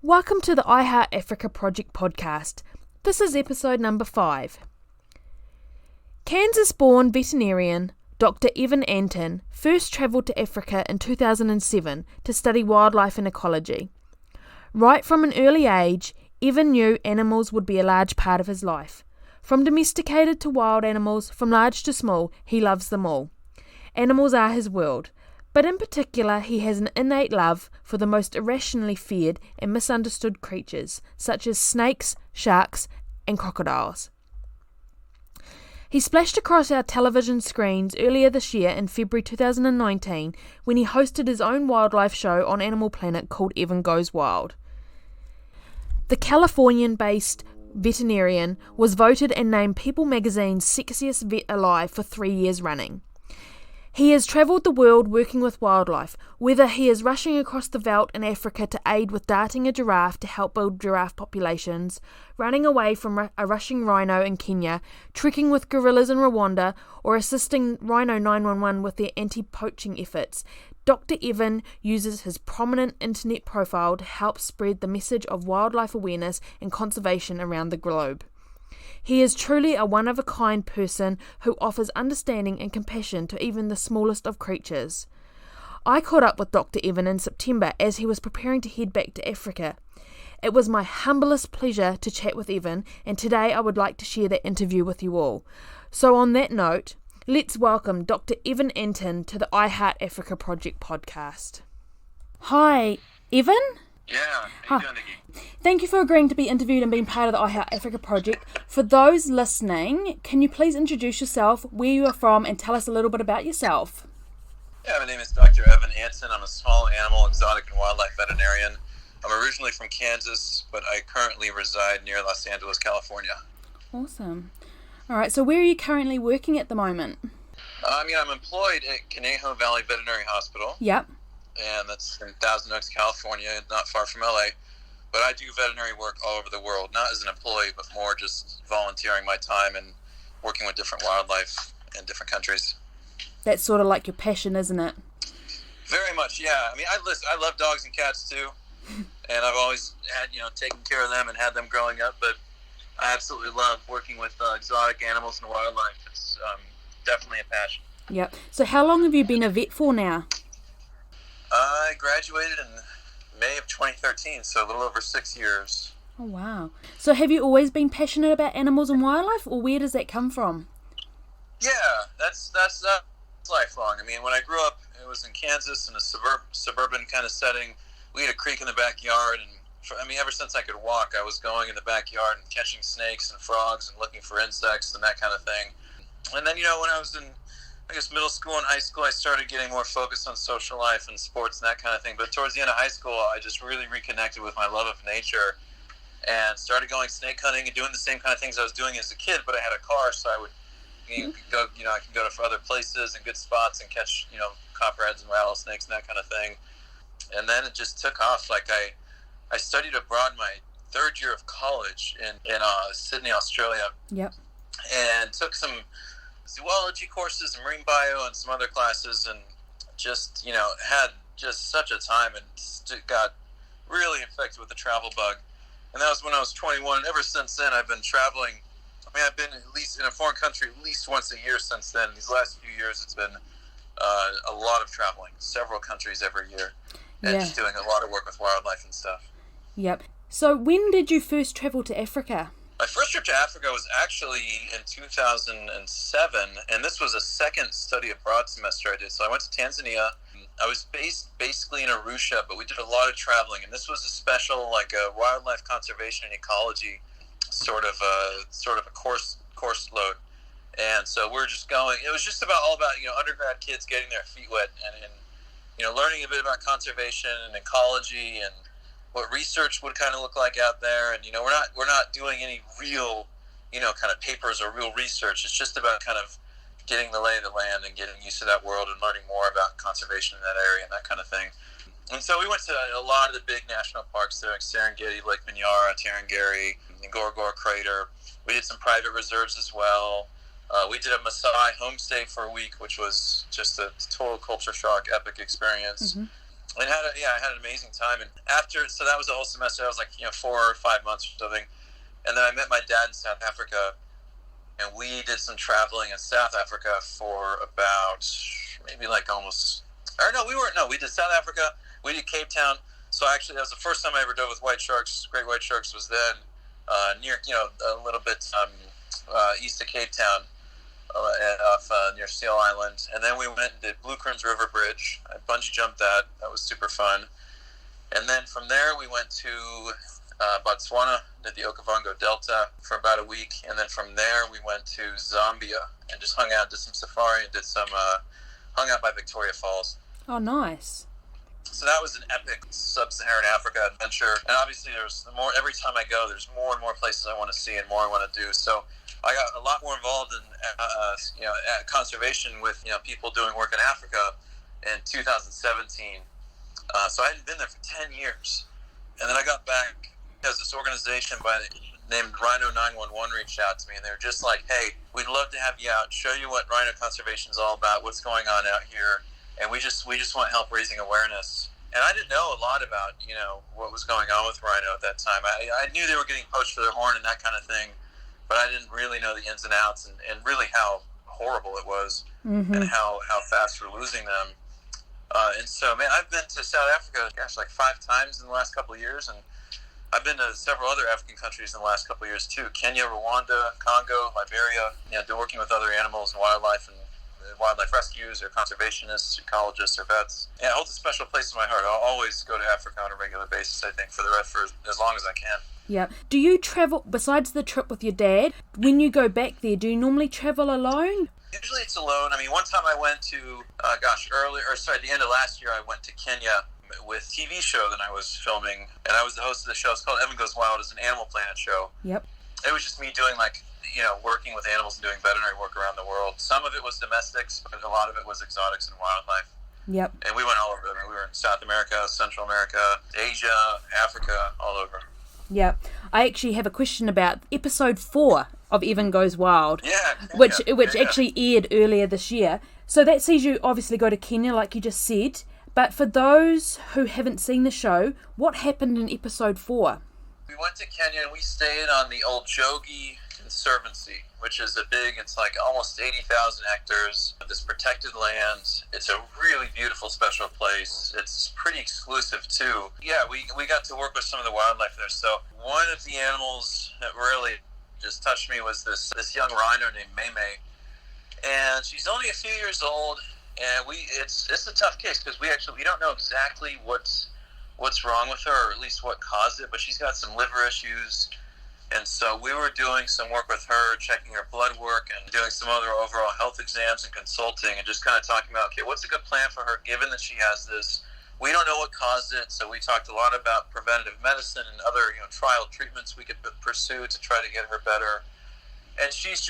Welcome to the I Heart Africa Project podcast. This is episode number 5. Kansas-born veterinarian Dr. Antin first travelled to Africa in 2007 to study wildlife and ecology. Right from an early age, Evan knew animals would be a large part of his life. From domesticated to wild animals, from large to small, he loves them all. Animals are his world. But in particular, he has an innate love for the most irrationally feared and misunderstood creatures, such as snakes, sharks, and crocodiles. He splashed across our television screens earlier this year in February 2019 when he hosted his own wildlife show on Animal Planet called Evan Goes Wild. The Californian-based veterinarian was voted and named People magazine's sexiest vet alive for 3 years running. He has travelled the world working with wildlife, whether he is rushing across the veldt in Africa to aid with darting a giraffe to help build giraffe populations, running away from a rushing rhino in Kenya, trekking with gorillas in Rwanda, or assisting Rhino 911 with their anti-poaching efforts. Dr. Evan uses his prominent internet profile to help spread the message of wildlife awareness and conservation around the globe. He is truly a one-of-a-kind person who offers understanding and compassion to even the smallest of creatures. I caught up with Dr. Evan in September as he was preparing to head back to Africa. It was my humblest pleasure to chat with Evan, and today I would like to share that interview with you all. So on that note, let's welcome Dr. Evan Antin to the I Heart Africa Project podcast. Hi, Evan? Yeah, how you doing, Nikki? Thank you for agreeing to be interviewed and being part of the I Heart Africa project. For those listening, can you please introduce yourself, where you are from, and tell us a little bit about yourself? Yeah, my name is Dr. Evan Antin. I'm a small animal, exotic, and wildlife veterinarian. I'm originally from Kansas, but I currently reside near Los Angeles, California. Awesome. All right, so where are you currently working at the moment? I'm employed at Conejo Valley Veterinary Hospital. Yep. And that's in Thousand Oaks, California, not far from LA. But I do veterinary work all over the world, not as an employee, but more just volunteering my time and working with different wildlife in different countries. That's sort of like your passion, isn't it? Very much, yeah. I love dogs and cats too, and I've always had, taken care of them and had them growing up. But I absolutely love working with exotic animals and wildlife. It's definitely a passion. Yep. So how long have you been a vet for now? I graduated in May of 2013, so a little over 6 years. Oh, wow. So have you always been passionate about animals and wildlife, or where does that come from? Yeah, that's lifelong. When I grew up, it was in Kansas in a suburban kind of setting. We had a creek in the backyard, and ever since I could walk, I was going in the backyard and catching snakes and frogs and looking for insects and that kind of thing. And then, when I was in middle school and high school, I started getting more focused on social life and sports and that kind of thing. But towards the end of high school, I just really reconnected with my love of nature and started going snake hunting and doing the same kind of things I was doing as a kid. But I had a car, so I would go. I could go to other places and good spots and catch copperheads and rattlesnakes and that kind of thing. And then it just took off. I studied abroad my third year of college in Sydney, Australia. Yep. And took some zoology courses and marine bio and some other classes, and just had just such a time and got really infected with the travel bug. And that was when I was 21, and ever since then I've been traveling. I've been at least in a foreign country at least once a year since then. These last few years it's been a lot of traveling, several countries every year, and just doing a lot of work with wildlife and stuff. Yep. So when did you first travel to Africa? My first trip to Africa was actually in 2007, and this was a second study abroad semester I did. So I went to Tanzania. I was based basically in Arusha, but we did a lot of traveling, and this was a special, a wildlife conservation and ecology sort of a course load. And so we're just going. It was just all about undergrad kids getting their feet wet and learning a bit about conservation and ecology and what research would kind of look like out there. And we're not doing any real kind of papers or real research. It's just about kind of getting the lay of the land and getting used to that world and learning more about conservation in that area and that kind of thing. And so we went to a lot of the big national parks there, like Serengeti, Lake Manyara, Tarangire, Ngorongoro Crater. We did some private reserves as well. We did a Maasai homestay for a week, which was just a total culture shock, epic experience. Mm-hmm. And I had an amazing time. And so that was the whole semester. I was like, 4 or 5 months or something. And then I met my dad in South Africa, and we did some traveling in South Africa for about maybe like almost, or no, we did South Africa, we did Cape Town. So actually, that was the first time I ever dove with white sharks. Great white sharks was then near, a little bit east of Cape Town, off near Seal Island. And then we went and did Blue Kerns River Bridge. I bungee jumped that. That was super fun. And then from there, we went to Botswana, did the Okavango Delta for about a week. And then from there, we went to Zambia and just hung out, did some safari, and did some, hung out by Victoria Falls. Oh, nice. So that was an epic sub-Saharan Africa adventure. And obviously, every time I go, there's more and more places I want to see and more I want to do. So I got a lot more involved in, conservation with, people doing work in Africa in 2017. So I hadn't been there for 10 years. And then I got back because this organization named Rhino 911 reached out to me, and they were just like, hey, we'd love to have you out, show you what Rhino Conservation is all about, what's going on out here, and we just want help raising awareness. And I didn't know a lot about, what was going on with rhino at that time. I knew they were getting poached for their horn and that kind of thing, but I didn't really know the ins and outs and really how horrible it was, and how fast we're losing them. And so, man, I've been to South Africa, like 5 times in the last couple of years, and I've been to several other African countries in the last couple of years too. Kenya, Rwanda, Congo, Liberia. Working with other animals and wildlife rescues or conservationists, ecologists, or vets. Yeah, it holds a special place in my heart. I'll always go to Africa on a regular basis, I think, for as long as I can. Yeah. Do you travel, besides the trip with your dad, when you go back there, do you normally travel alone? Usually it's alone. I mean, one time I went to, at the end of last year, I went to Kenya with a TV show that I was filming, and I was the host of the show. It's called Evan Goes Wild. It's an Animal Planet show. Yep. It was just me doing, working with animals and doing veterinary work around the world. Some of it was domestics, but a lot of it was exotics and wildlife. Yep. And we went all over. I mean, we were in South America, Central America, Asia, Africa, all over. Yeah. I actually have a question about episode 4 of Evan Goes Wild. Yeah. Which actually aired earlier this year. So that sees you obviously go to Kenya, like you just said. But for those who haven't seen the show, what happened in episode 4? We went to Kenya and we stayed on the Oljogi Conservancy, which is it's like almost 80,000 hectares of this protected land. It's a really beautiful, special place. It's pretty exclusive too. Yeah, we got to work with some of the wildlife there. So one of the animals that really just touched me was this young rhino named May. And she's only a few years old, and it's a tough case because we don't know exactly what's wrong with her, or at least what caused it, but she's got some liver issues. And so we were doing some work with her, checking her blood work and doing some other overall health exams and consulting, and just kind of talking about, okay, what's a good plan for her given that she has this? We don't know what caused it, so we talked a lot about preventative medicine and other trial treatments we could pursue to try to get her better. And she's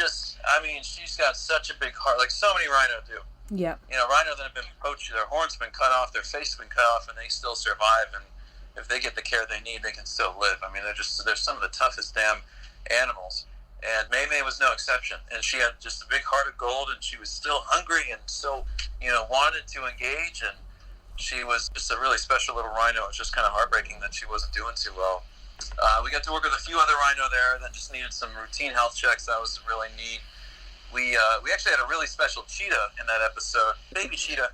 got such a big heart, like so many rhino do. Yeah. Rhino that have been poached, their horns have been cut off, their face have been cut off, and they still survive. And if they get the care they need, they can still live. I mean, they're some of the toughest damn animals. And May was no exception. And she had just a big heart of gold, and she was still hungry and still, wanted to engage. And she was just a really special little rhino. It was just kind of heartbreaking that she wasn't doing too well. We got to work with a few other rhino there that just needed some routine health checks. That was really neat. We actually had a really special cheetah in that episode. Baby cheetah.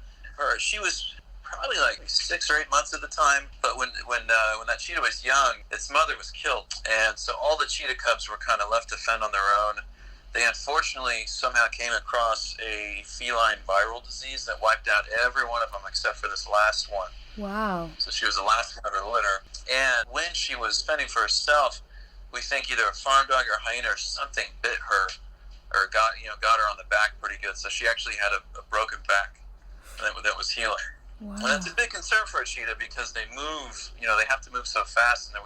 She was probably like 6 or 8 months at the time. But when that cheetah was young, its mother was killed, and so all the cheetah cubs were kind of left to fend on their own. They unfortunately somehow came across a feline viral disease that wiped out every one of them except for this last one. Wow. So she was the last one of her litter. And when she was fending for herself, we think either a farm dog or a hyena or something bit her, or got her on the back pretty good. So she actually had a broken back that was healing. Wow. And that's a big concern for a cheetah because they move. They have to move so fast, and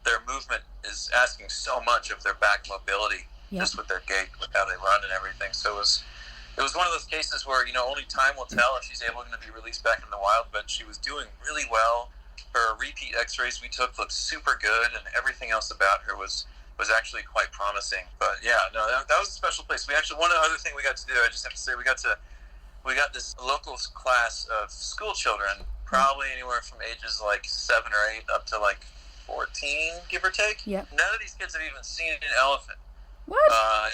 their movement is asking so much of their back mobility, just with their gait, with how they run and everything. So it was one of those cases where only time will tell if she's able to be released back in the wild. But she was doing really well. Her repeat X-rays we took looked super good, and everything else about her was actually quite promising. But yeah, no, that was a special place. One other thing we got to do, I just have to say, we got this local class of school children probably anywhere from ages like 7 or 8 up to like 14, give or take. Yeah. None of these kids have even seen an elephant. What?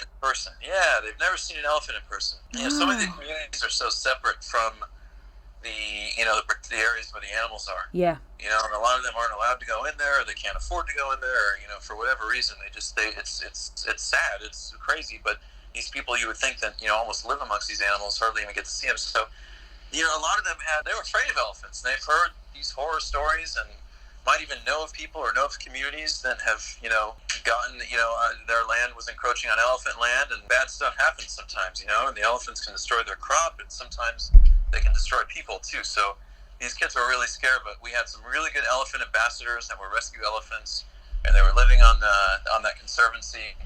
In person. Yeah, they've never seen an elephant in person. You know, some of the communities are so separate from the areas where the animals are. Yeah. You know, and a lot of them aren't allowed to go in there, or they can't afford to go in there, or, you know, for whatever reason, it's sad, it's crazy, but these people, you would think that, you know, almost live amongst these animals, hardly even get to see them. So, you know, a lot of them they were afraid of elephants, and they've heard these horror stories, and might even know of people or know of communities that have, you know, gotten, you know, their land was encroaching on elephant land, and bad stuff happens sometimes, you know, and the elephants can destroy their crop, and sometimes they can destroy people too. So these kids were really scared, but we had some really good elephant ambassadors that were rescue elephants, and they were living on that conservancy,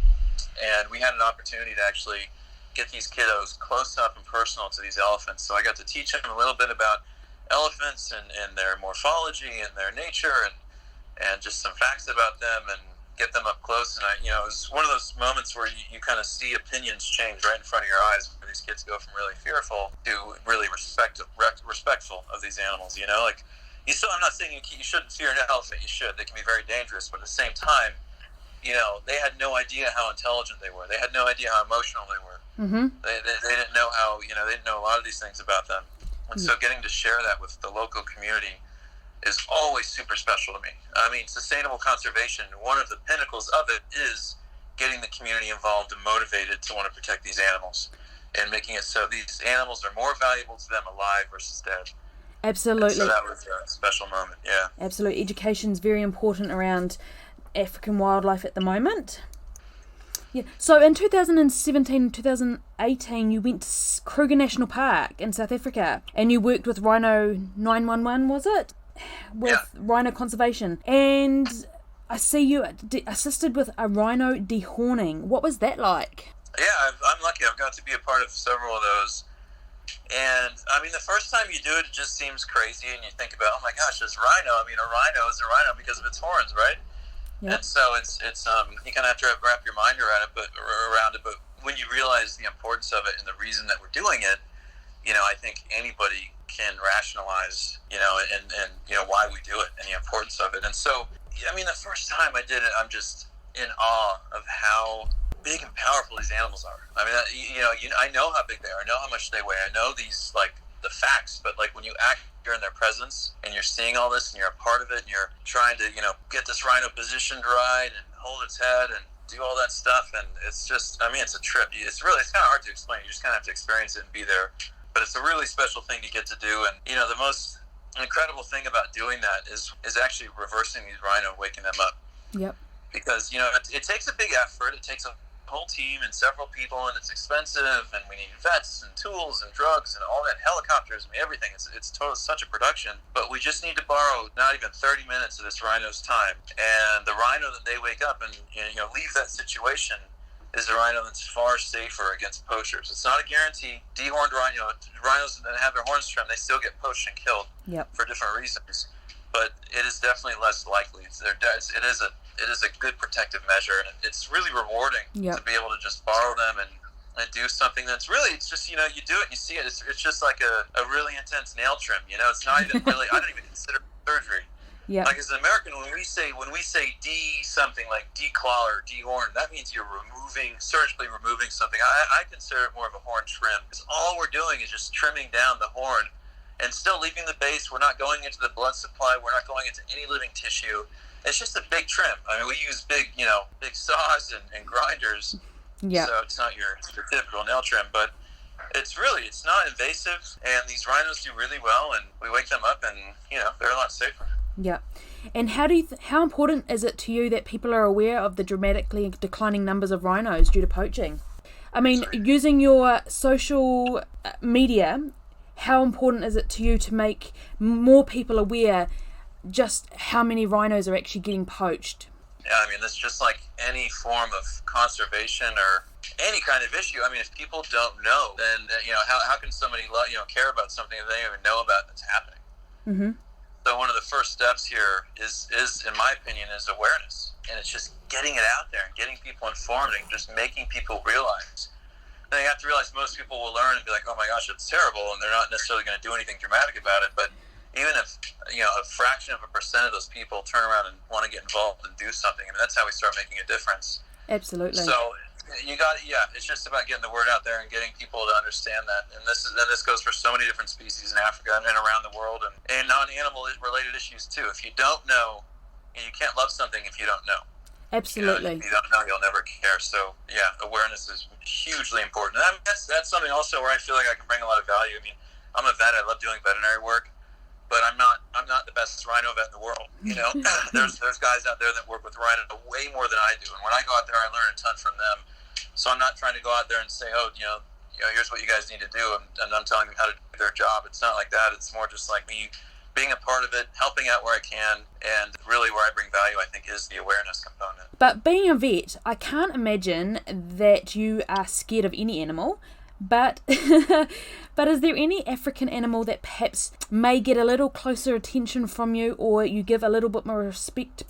and we had an opportunity to actually get these kiddos close up and personal to these elephants. So I got to teach them a little bit about elephants and their morphology and their nature and just some facts about them, and get them up close. And it was one of those moments where you kind of see opinions change right in front of your eyes, where these kids go from really fearful to really respectful of these animals. You know, like, I'm not saying you shouldn't fear an elephant. You should. They can be very dangerous, but at the same time, you know, they had no idea how intelligent they were. They had no idea how emotional they were. Mm-hmm. They didn't know how, you know, they didn't know a lot of these things about them. And so getting to share that with the local community is always super special to me. I mean, sustainable conservation, one of the pinnacles of it is getting the community involved and motivated to want to protect these animals, and making it so these animals are more valuable to them alive versus dead. Absolutely. And so that was a special moment, yeah. Absolutely. Education is very important around African wildlife at the moment. Yeah. So in 2017, 2018, you went to Kruger National Park in South Africa, and you worked with Rhino 911, was it? With Rhino Conservation. And I see you assisted with a rhino dehorning. What was that like? Yeah, I'm lucky. I've got to be a part of several of those. And, I mean, the first time you do it, it just seems crazy, and you think about, oh my gosh, this rhino. I mean, a rhino is a rhino because of its horns, right? Yep. And so it's you kind of have to wrap your mind around it, but when you realize the importance of it and the reason that we're doing it, you know, I think anybody can rationalize, you know, and you know, why we do it and the importance of it. And so, I mean, the first time I did it, I'm just in awe of how big and powerful these animals are. I mean, I know how big they are. I know how much they weigh. I know these, like, the facts, but like when you act, you're in their presence and you're seeing all this and you're a part of it and you're trying to, you know, get this rhino positioned right and hold its head and do all that stuff, and it's just, I mean, it's a trip. It's kind of hard to explain. You just kind of have to experience it and be there. But it's a really special thing to get to do. And, you know, the most incredible thing about doing that is actually reversing these rhino, waking them up. Yep. Because, you know, it takes a big effort. It takes a whole team and several people, and it's expensive, and we need vets and tools and drugs and all that, helicopters, I mean, everything. It's totally such a production. But we just need to borrow not even 30 minutes of this rhino's time. And the rhino that they wake up and, you know, leave that situation is a rhino that's far safer against poachers. It's not a guarantee. Dehorned rhinos that have their horns trimmed, they still get poached and killed for different reasons. But it is definitely less likely. It is a good protective measure, and it's really rewarding to be able to just borrow them and do something that's really, it's just, you know, you do it and you see it. It's just like a really intense nail trim. You know, it's not even really, I don't even consider it surgery. Yeah. Like, as an American, when we say something like declaw or dehorn, that means you're surgically removing something. I consider it more of a horn trim, because all we're doing is just trimming down the horn and still leaving the base. We're not going into the blood supply. We're not going into any living tissue. It's just a big trim. I mean, we use big saws and grinders. Yeah. So it's not your typical nail trim, but it's not invasive, and these rhinos do really well, and we wake them up, and, you know, they're a lot safer. Yeah. And how important is it to you that people are aware of the dramatically declining numbers of rhinos due to poaching? I mean, using your social media, how important is it to you to make more people aware just how many rhinos are actually getting poached? Yeah, I mean, it's just like any form of conservation or any kind of issue. I mean, if people don't know, then, you know, how can somebody, you know, care about something that they don't even know about that's happening? Mm-hmm. So one of the first steps here is, in my opinion, is awareness. And it's just getting it out there and getting people informed and just making people realize. And you have to realize most people will learn and be like, oh my gosh, it's terrible, and they're not necessarily going to do anything dramatic about it. But even if, a fraction of a percent of those people turn around and want to get involved and do something, I mean, that's how we start making a difference. Absolutely. So it's just about getting the word out there and getting people to understand that. And this goes for so many different species in Africa and around the world, and non-animal related issues too. If you don't know, you can't love something if you don't know. Absolutely. If you don't know, you'll never care. So awareness is hugely important. And that's something also where I feel like I can bring a lot of value. I mean, I'm a vet. I love doing veterinary work, but I'm not the best rhino vet in the world. There's guys out there that work with rhino way more than I do, and when I go out there, I learn a ton from them. So I'm not trying to go out there and say, here's what you guys need to do, and I'm telling them how to do their job. It's not like that. It's more just like me being a part of it, helping out where I can, and really where I bring value, I think, is the awareness component. But being a vet, I can't imagine that you are scared of any animal, but but is there any African animal that perhaps may get a little closer attention from you, or you give a little bit more respect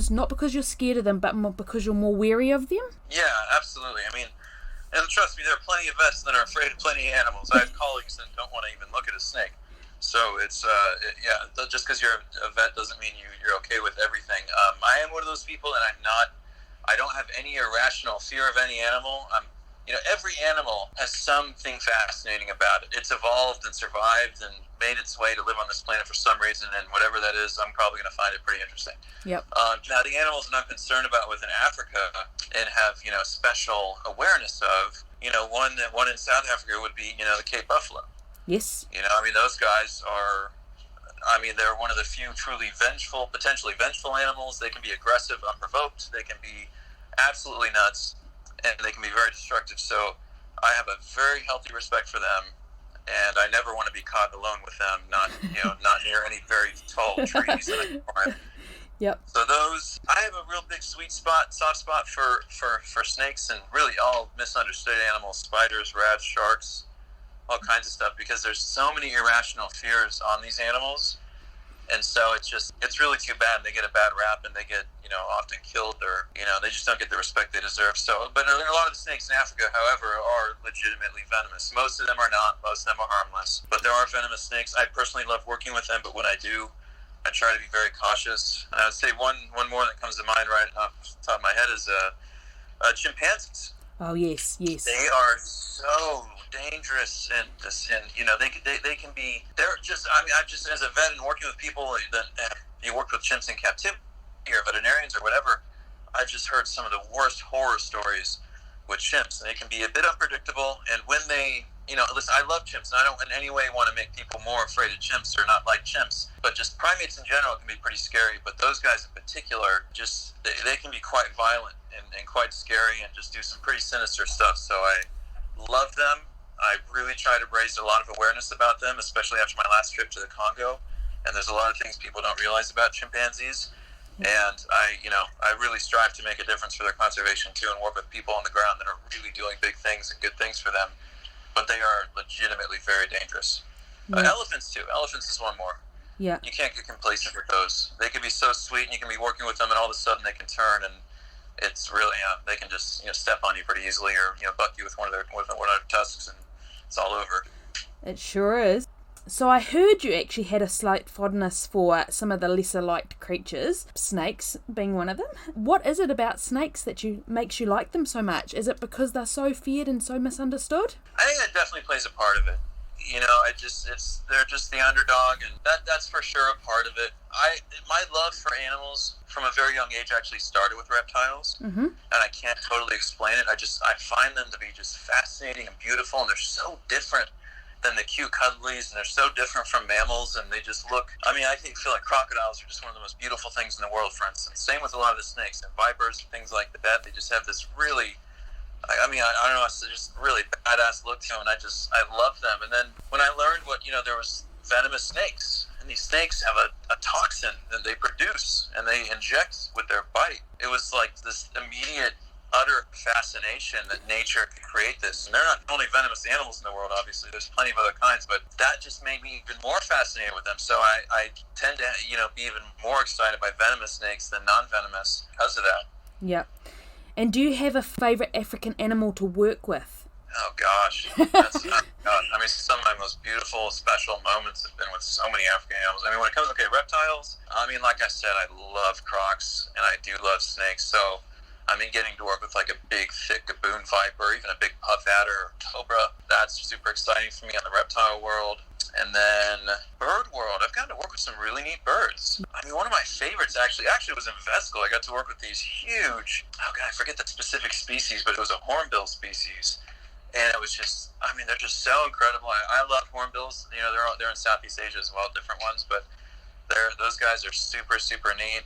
not because you're scared of them, but more because you're more wary of them? Yeah, absolutely. I mean, and trust me, there are plenty of vets that are afraid of plenty of animals. I have colleagues that don't want to even look at a snake. So it's, just because you're a vet doesn't mean you're okay with everything. I am one of those people, and I don't have any irrational fear of any animal. Every animal has something fascinating about it. It's evolved and survived and made its way to live on this planet for some reason, and whatever that is, I'm probably going to find it pretty interesting. Yep. Now, the animals that I'm concerned about within Africa and have, special awareness of, one in South Africa would be, the Cape buffalo. Yes. Those guys are, they're one of the few truly potentially vengeful animals. They can be aggressive, unprovoked. They can be absolutely nuts, and they can be very destructive. So I have a very healthy respect for them, and I never want to be caught alone with them, not near any very tall trees. Yep. So I have a real big soft spot for snakes and really all misunderstood animals, spiders, rats, sharks, all kinds of stuff, because there's so many irrational fears on these animals, and so it's really too bad. They get a bad rap, and they get often killed, or they just don't get the respect they deserve. So, but a lot of the snakes in Africa, however, are legitimately venomous. Most of them are not. Most of them are harmless, but there are venomous snakes. I personally love working with them, but when I do, I try to be very cautious. And I would say one more that comes to mind right off the top of my head is chimpanzees. Oh yes. They are so dangerous, and they can be. They're just. I've just, as a vet and working with people that you work with chimps in captivity, or veterinarians or whatever, I've just heard some of the worst horror stories with chimps, and they can be a bit unpredictable. And when they, listen, I love chimps, and I don't in any way want to make people more afraid of chimps or not like chimps, but just primates in general can be pretty scary. But those guys in particular, just they can be quite violent and quite scary, and just do some pretty sinister stuff. So I love them. I really try to raise a lot of awareness about them, especially after my last trip to the Congo. And there's a lot of things people don't realize about chimpanzees. And I really strive to make a difference for their conservation too, and work with people on the ground that are really doing big things and good things for them. But they are legitimately very dangerous. Yeah. Elephants too. Elephants is one more. Yeah. You can't get complacent with those. They can be so sweet, and you can be working with them, and all of a sudden they can turn, and it's really they can just step on you pretty easily, or buck you with one of their tusks, and it's all over. It sure is. So I heard you actually had a slight fondness for some of the lesser liked creatures, snakes being one of them. What is it about snakes that makes you like them so much? Is it because they're so feared and so misunderstood? I think that definitely plays a part of it. They're just the underdog, and that's for sure a part of it. My love for animals from a very young age actually started with reptiles, mm-hmm. and I can't totally explain it. I find them to be just fascinating and beautiful, and they're so different than the cute cuddlies, and they're so different from mammals, and they just look. I feel like crocodiles are just one of the most beautiful things in the world, for instance. Same with a lot of the snakes and vipers and things like that. They just have this really. I don't know, it's just really badass look to them, and I love them. And then when I learned there was venomous snakes, and these snakes have a toxin that they produce and they inject with their bite, it was like this immediate, utter fascination that nature could create this. And they're not the only venomous animals in the world, obviously. There's plenty of other kinds, but that just made me even more fascinated with them. So I tend to, be even more excited by venomous snakes than non-venomous because of that. Yeah. And do you have a favourite African animal to work with? Oh gosh, that's God. I mean, some of my most beautiful, special moments have been with so many African animals. I mean, when it comes to reptiles, I mean, like I said, I love crocs and I do love snakes. So, I mean, getting to work with like a big, thick gaboon viper, even a big puff adder or cobra, that's super exciting for me on the reptile world. And then bird world, I've gotten to work with some really neat birds. I mean, one of my favorites actually was in vet school. I got to work with these huge, oh God, I forget the specific species, but it was a hornbill species. And it was just, I mean, they're just so incredible. I love hornbills. You know, they're in Southeast Asia as well, different ones, but those guys are super, super neat.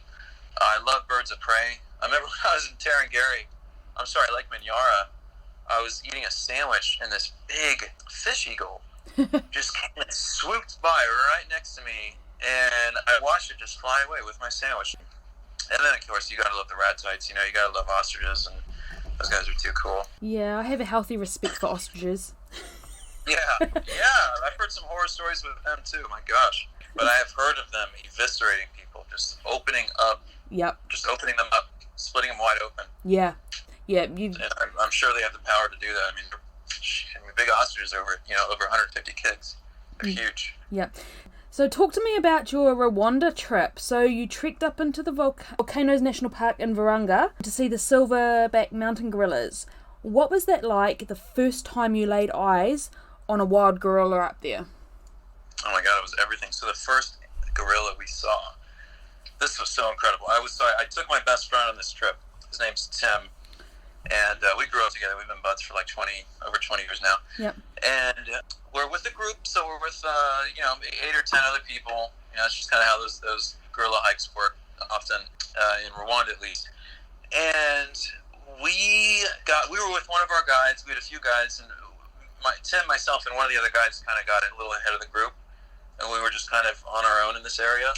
I love birds of prey. I remember when I was in Lake Minyara, I was eating a sandwich and this big fish eagle just came and swooped by right next to me, and I watched it just fly away with my sandwich. And then, of course, you gotta love the ratites. You know, you gotta love ostriches, and those guys are too cool. Yeah, I have a healthy respect for ostriches. Yeah, I've heard some horror stories with them too, my gosh. But I have heard of them eviscerating people, just opening them up, splitting them wide open. Yeah. And I'm sure they have the power to do that. I mean, big ostriches over 150 kgs. They're huge. Yeah. So talk to me about your Rwanda trip. So you trekked up into the Volcanoes National Park in Virunga to see the silverback mountain gorillas. What was that like the first time you laid eyes on a wild gorilla up there? Oh my God, it was everything. So the first gorilla we saw, this was so incredible. I took my best friend on this trip. His name's Tim. And we grew up together. We've been buds for like over 20 years now. Yep. And we're with a group, so we're with 8 or 10 other people. You know, it's just kind of how those gorilla hikes work often in Rwanda at least. And we were with one of our guides. We had a few guides, and Tim, myself, and one of the other guides kind of got a little ahead of the group, and we were just kind of on our own in this area,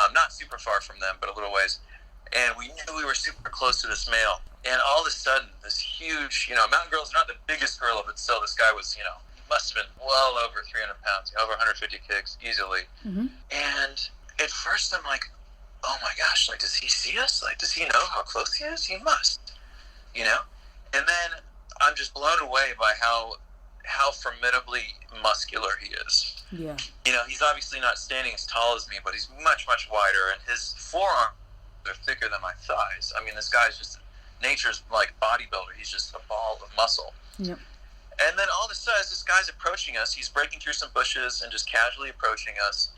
not super far from them, but a little ways. And we knew we were super close to this male. And all of a sudden, this huge, mountain gorilla's not the biggest gorilla, but still, this guy was, must have been well over 300 pounds, over 150 kgs, easily. Mm-hmm. And at first, I'm like, oh my gosh, like, does he see us? Like, does he know how close he is? He must, And then I'm just blown away by how formidably muscular he is. Yeah. He's obviously not standing as tall as me, but he's much, much wider, and his forearms are thicker than my thighs. I mean, this guy's just nature's like bodybuilder. He's just a ball of muscle. Yep. And then all of a sudden, as this guy's approaching us, he's breaking through some bushes and just casually approaching us.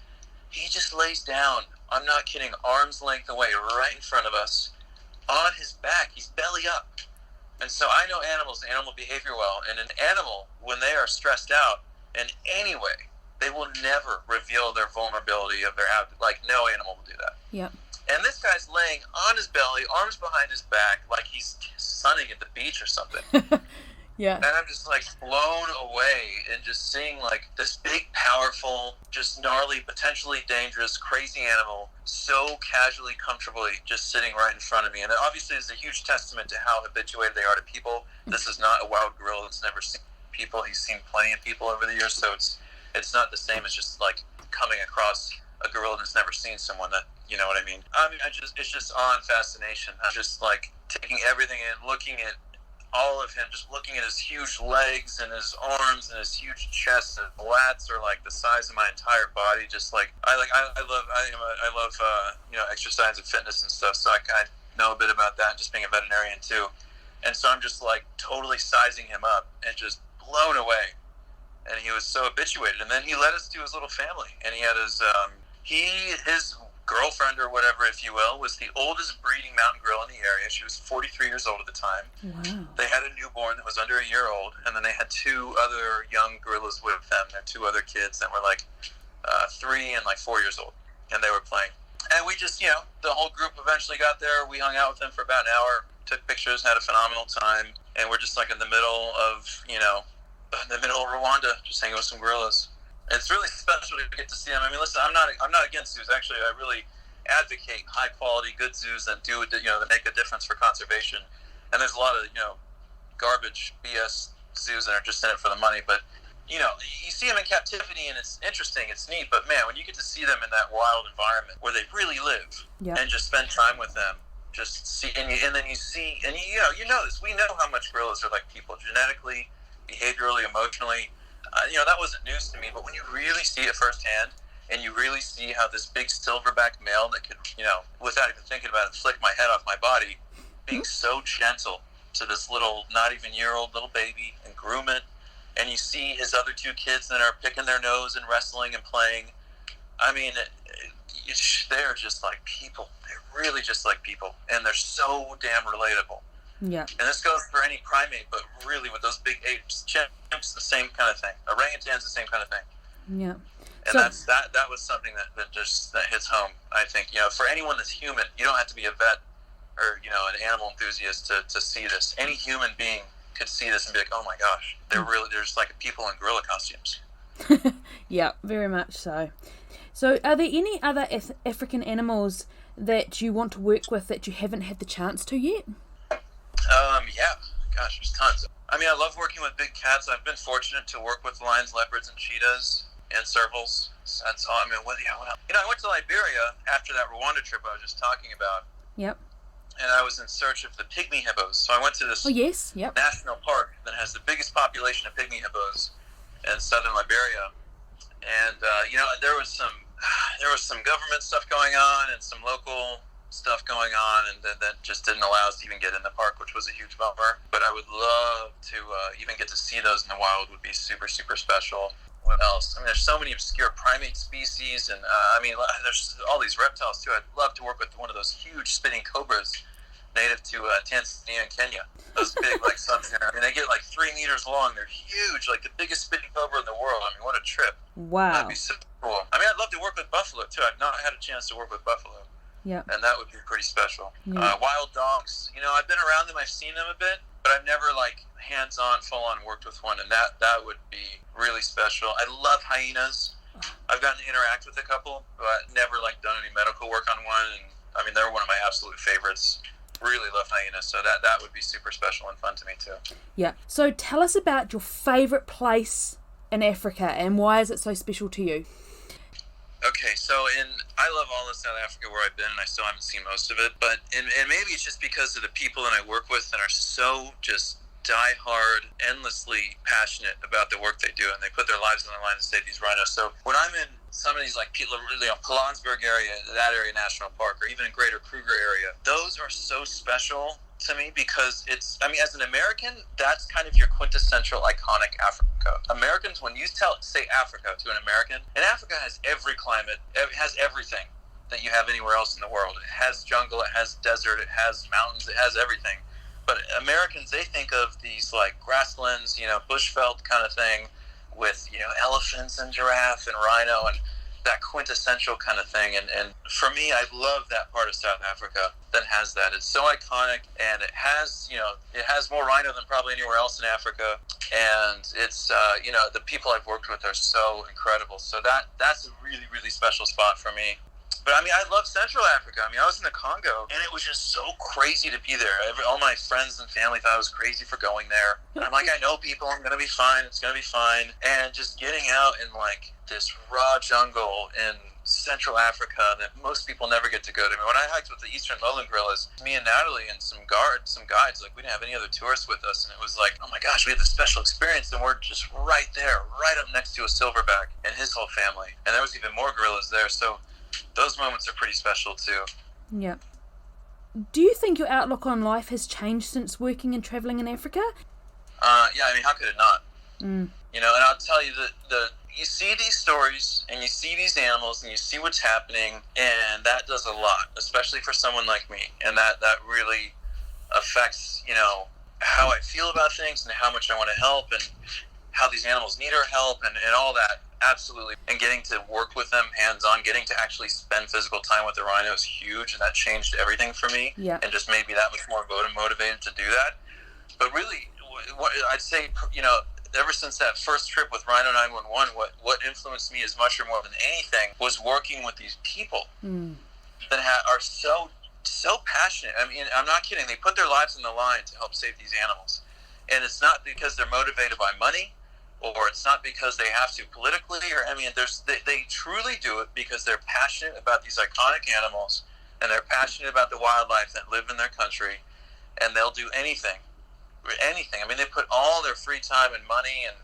He just lays down, I'm not kidding, arm's length away, right in front of us, on his back. He's belly up. And so I know animal behavior well. And an animal, when they are stressed out in any way, they will never reveal their vulnerability of their abdomen. Like, no animal will do that. Yep. And this guy's laying on his belly, arms behind his back, like he's sunning at the beach or something. Yeah. And I'm just like blown away and just seeing like this big, powerful, just gnarly, potentially dangerous, crazy animal so casually, comfortably just sitting right in front of me. And it obviously is a huge testament to how habituated they are to people. This is not a wild gorilla that's never seen people. He's seen plenty of people over the years, so it's not the same as just like coming across a gorilla that's never seen someone that, you know what I mean? It's just awe and fascination. I'm just like taking everything in, looking at all of him, just looking at his huge legs and his arms and his huge chest. And his lats are like the size of my entire body. Just like I love exercise and fitness and stuff. So I know a bit about that, just being a veterinarian too. And so I'm just like totally sizing him up and just blown away. And he was so habituated. And then he led us to his little family, and he had his girlfriend or whatever, if you will, was the oldest breeding mountain gorilla in the area. She was 43 years old at the time. Wow. They had a newborn that was under a year old, and then they had 2 other young gorillas with them. Their 2 other kids that were like 3 and like 4 years old, and they were playing. And we just, the whole group eventually got there. We hung out with them for about an hour, took pictures, had a phenomenal time, and we're just like in the middle of Rwanda, just hanging with some gorillas. It's really special to get to see them. I mean, listen, I'm not against zoos. Actually, I really advocate high quality, good zoos that that make a difference for conservation. And there's a lot of garbage BS zoos that are just in it for the money. But you see them in captivity, and it's interesting, it's neat. But man, when you get to see them in that wild environment where they really live, and just spend time with them, just see, and then you see, and you know this. We know how much gorillas are like people genetically. behaviorally, emotionally. That wasn't news to me, but when you really see it firsthand, and you really see how this big silverback male that could, without even thinking about it, flick my head off my body, being so gentle to this little, not even year-old little baby, and groom it, and you see his other two kids that are picking their nose and wrestling and playing. I mean, they're just like people. They're really just like people, and they're so damn relatable. Yeah. And this goes for any primate, but really with those big apes, chimps, the same kind of thing. Orangutans, the same kind of thing. Yeah. And that was something that hits home. I think, for anyone that's human, you don't have to be a vet or, an animal enthusiast to see this. Any human being could see this and be like, oh my gosh, there's like people in gorilla costumes. Yeah, very much so. So are there any other African animals that you want to work with that you haven't had the chance to yet? Yeah, gosh, there's tons. I mean, I love working with big cats. I've been fortunate to work with lions, leopards, and cheetahs, and servals. That's all. I mean, what else? I went to Liberia after that Rwanda trip I was just talking about. Yep. And I was in search of the pygmy hippos. So I went to this national park that has the biggest population of pygmy hippos in southern Liberia. And, there was some government stuff going on and some local stuff going on, and that just didn't allow us to even get in the park, which was a huge bummer. But I would love to even get to see those in the wild. Would be super, super special. What else? I mean, there's so many obscure primate species, and there's all these reptiles too. I'd love to work with one of those huge spinning cobras native to Tanzania and Kenya. Those big, like, submarine. I mean, they get like 3 meters long. They're huge, like the biggest spinning cobra in the world. I mean, what a trip! Wow, that'd be so cool. I mean, I'd love to work with buffalo too. I've not had a chance to work with buffalo. Yeah. And that would be pretty special. Yeah. Wild dogs, I've been around them, I've seen them a bit, but I've never hands-on, full-on worked with one, and that would be really special. I love hyenas. I've gotten to interact with a couple, but never done any medical work on one, and I mean, they're one of my absolute favorites. Really love hyenas, so that would be super special and fun to me too. Yeah. So tell us about your favorite place in Africa and why is it so special to you? Okay, so I love all of South Africa where I've been, and I still haven't seen most of it, but and maybe it's just because of the people that I work with that are so just die-hard, endlessly passionate about the work they do, and they put their lives on the line to save these rhinos. So when I'm in some of these Pilanesberg area, that area national park, or even in Greater Kruger area, those are so special to me because it's, I mean, as an American, that's kind of your quintessential iconic Africa. Americans, when you say Africa to an American, and Africa has every climate, it has everything that you have anywhere else in the world. It has jungle, it has desert, it has mountains, it has everything. But Americans, they think of these grasslands, bushveld kind of thing with, elephants and giraffe and rhino and that quintessential kind of thing. And for me, I love that part of South Africa that has that. It's so iconic, and it has, it has more rhino than probably anywhere else in Africa. And it's, the people I've worked with are so incredible. So that's a really, really special spot for me. But I mean, I love Central Africa. I mean, I was in the Congo, and it was just so crazy to be there. All my friends and family thought I was crazy for going there. And I'm like, I know people. I'm going to be fine. It's going to be fine. And just getting out in this raw jungle in Central Africa that most people never get to go to. I mean, when I hiked with the Eastern Lowland gorillas, me and Natalie and some guides, we didn't have any other tourists with us, and it was like, oh my gosh, we have this special experience, and we're just right there, right up next to a silverback and his whole family. And there was even more gorillas there, so those moments are pretty special too. Yeah. Do you think your outlook on life has changed since working and traveling in Africa? Yeah, I mean, how could it not? And I'll tell you that you see these stories and you see these animals and you see what's happening, and that does a lot, especially for someone like me. And that really affects, how I feel about things and how much I want to help and how these animals need our help and all that. Absolutely. And getting to work with them hands-on, getting to actually spend physical time with the rhino is huge, and that changed everything for me. Yeah. And just made me that much more motivated to do that. But really, what I'd say, ever since that first trip with Rhino 911, what influenced me as much or more than anything was working with these people that are so passionate. I mean, I'm not kidding. They put their lives on the line to help save these animals. And it's not because they're motivated by money, or it's not because they have to politically, they truly do it because they're passionate about these iconic animals, and they're passionate about the wildlife that live in their country, and they'll do anything, anything. I mean, they put all their free time and money, and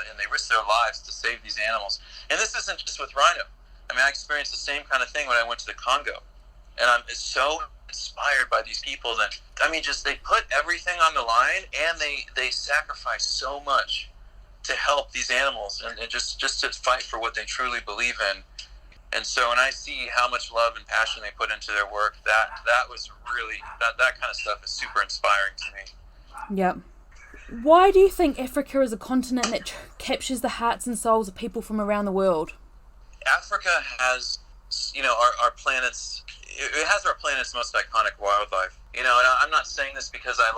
and they risk their lives to save these animals. And this isn't just with rhino. I mean, I experienced the same kind of thing when I went to the Congo, and I'm so inspired by these people that, I mean, just they put everything on the line, and they sacrifice so much to help these animals, and just to fight for what they truly believe in. And so when I see how much love and passion they put into their work, that was really, that kind of stuff is super inspiring to me. Yep. Why do you think Africa is a continent that captures the hearts and souls of people from around the world? Africa has, our planet's, it has our planet's most iconic wildlife. And I'm not saying this because I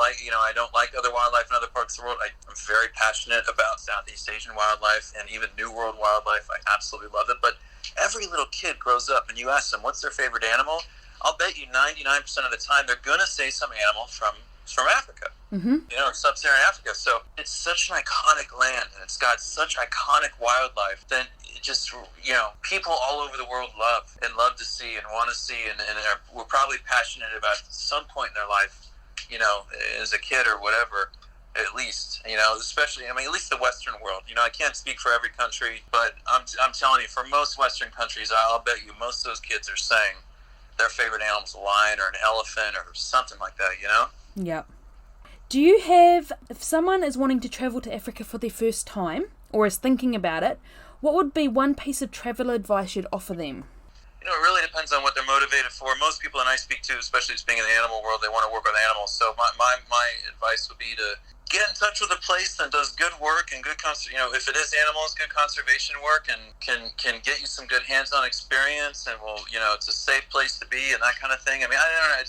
don't like other wildlife in other parts of the world. I'm very passionate about Southeast Asian wildlife and even New World wildlife. I absolutely love it. But every little kid grows up and you ask them, what's their favorite animal? I'll bet you 99% of the time they're going to say some animal from Africa, sub-Saharan Africa. So it's such an iconic land, and it's got such iconic wildlife that it just, people all over the world love to see and want to see, and we're probably passionate about at some point in their life, as a kid or whatever, at least, especially, at least the Western world. I can't speak for every country, but I'm telling you, for most Western countries, I'll bet you most of those kids are saying their favorite animal's a lion or an elephant or something like that, Yep. Do you have, if someone is wanting to travel to Africa for their first time, or is thinking about it, what would be one piece of travel advice you'd offer them? It really depends on what they're motivated for. Most people that I speak to, especially just being in the animal world, they want to work with animals. So my advice would be to get in touch with a place that does good work and good if it is animals, good conservation work, and can get you some good hands-on experience, and it's a safe place to be and that kind of thing. I mean, I don't know.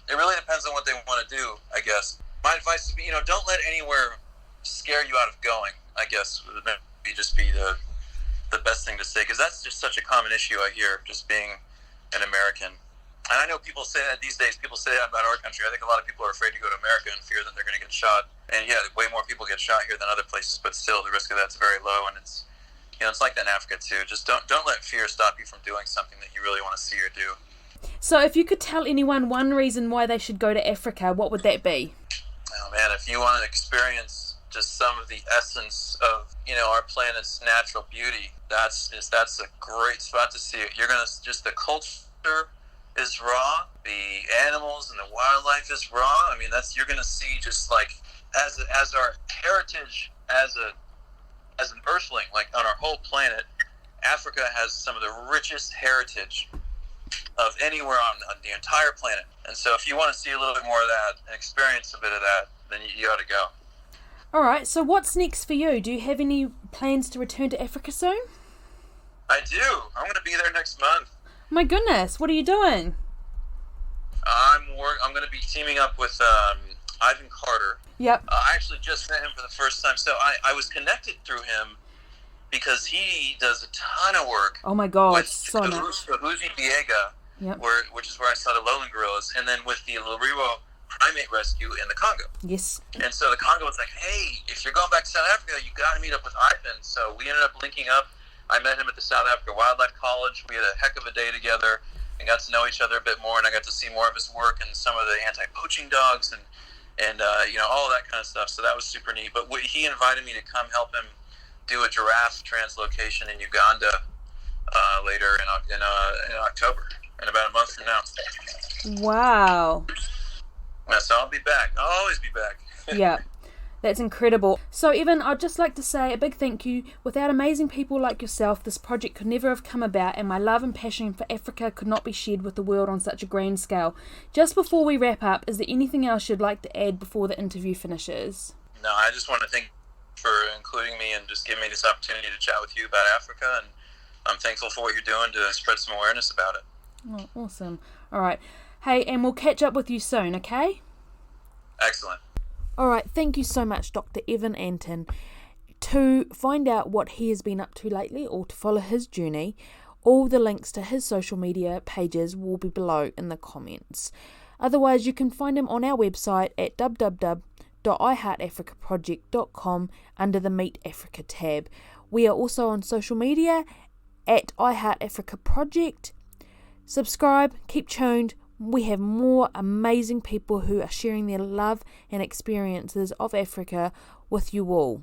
It really depends on what they want to do, I guess. My advice would be, don't let anywhere scare you out of going, I guess, would maybe just be the best thing to say, because that's just such a common issue I hear, just being an American. And I know people say that these days. People say that about our country. I think a lot of people are afraid to go to America in fear that they're going to get shot. And yeah, way more people get shot here than other places, but still the risk of that's very low. And it's, it's like that in Africa too. Just don't let fear stop you from doing something that you really want to see or do. So if you could tell anyone one reason why they should go to Africa, what would that be? Oh man, if you want to experience just some of the essence of, our planet's natural beauty, that's a great spot to see it. You're going to, just the culture is raw, the animals and the wildlife is raw. I mean, you're going to see just like, as our heritage, as an earthling, like on our whole planet, Africa has some of the richest heritage of anywhere on the entire planet. And so if you want to see a little bit more of that and experience a bit of that, then you ought to go. All right, so what's next for you? Do you have any plans to return to Africa soon? I do. I'm going to be there next month. My goodness, what are you doing? I'm going to be teaming up with Ivan Carter. Yep. I actually just met him for the first time. So I was connected through him because he does a ton of work. Oh my God, with so much. Huzi Biega, yep. which is where I saw the lowland gorillas, and then with the Lariwa primate rescue in the Congo. Yes. And so the Congo was like, hey, if you're going back to South Africa, you got to meet up with Ivan. So we ended up linking up. I met him at the South Africa Wildlife College. We had a heck of a day together and got to know each other a bit more, and I got to see more of his work and some of the anti-poaching dogs and all that kind of stuff. So that was super neat. But he invited me to come help him do a giraffe translocation in Uganda later in October, in about a month from now. Wow. Yeah, so I'll be back. I'll always be back. Yeah, that's incredible. So Evan, I'd just like to say a big thank you. Without amazing people like yourself, this project could never have come about, and my love and passion for Africa could not be shared with the world on such a grand scale. Just before we wrap up, is there anything else you'd like to add before the interview finishes? No, I just want to thank you for including me and just giving me this opportunity to chat with you about Africa, and I'm thankful for what you're doing to spread some awareness about it. Oh, awesome. All right. Hey, and we'll catch up with you soon, okay? Excellent. All right, thank you so much, Dr. Evan Antin. To find out what he has been up to lately or to follow his journey, all the links to his social media pages will be below in the comments. Otherwise, you can find him on our website at www.iheartafricaproject.com under the Meet Africa tab. We are also on social media at iHeartAfricaProject. Subscribe, keep tuned. we have more amazing people who are sharing their love and experiences of Africa with you all.